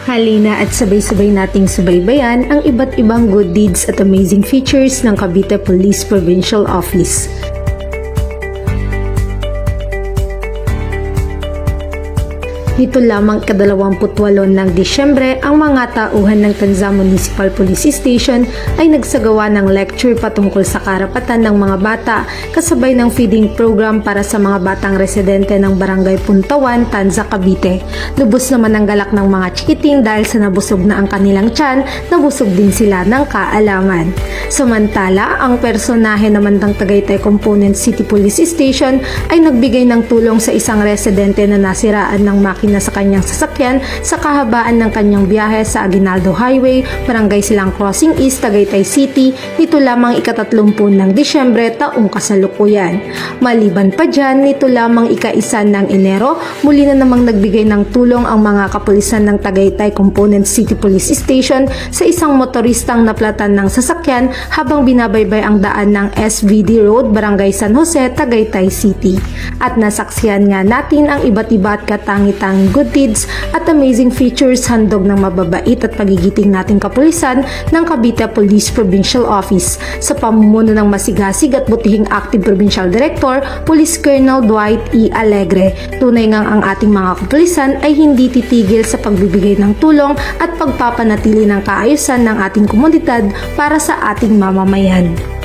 Halina at sabay-sabay nating subaybayan ang iba't ibang good deeds at amazing features ng Cavite Police Provincial Office. Nito lamang ika-28 ng Disyembre, ang mga tauhan ng Tanza Municipal Police Station ay nagsagawa ng lecture patungkol sa karapatan ng mga bata kasabay ng feeding program para sa mga batang residente ng Barangay Puntawan, Tanza, Cavite. Lubos naman ang galak ng mga chikiting dahil sa nabusog na ang kanilang tiyan, nabusog din sila ng kaalaman. Samantala, ang personahe naman ng Tagaytay Component City Police Station ay nagbigay ng tulong sa isang residente na nasiraan ng makina sa kanyang sasakyan sa kahabaan ng kanyang biyahe sa Aguinaldo Highway, Barangay Silang Crossing East, Tagaytay City, nito lamang ika-30 ng Disyembre taong kasalukuyan. Maliban pa dyan, nito lamang ika-1 ng Enero, muli na namang nagbigay ng tulong ang mga kapulisan ng Tagaytay Component City Police Station sa isang motoristang naplatan ng sasakyan habang binabaybay ang daan ng SVD Road, Barangay San Jose, Tagaytay City. At nasaksihan nga natin ang iba't iba at katangi-tanging good deeds at amazing features handog ng mababait at pagigiting nating kapulisan ng Cavite Police Provincial Office sa pamumuno ng masigasig at butihing Active Provincial Director, Police Colonel Dwight E. Alegre. Tunay ngang ang ating mga kapulisan ay hindi titigil sa pagbibigay ng tulong at pagpapanatili ng kaayusan ng ating komunidad para sa ating mamamayan.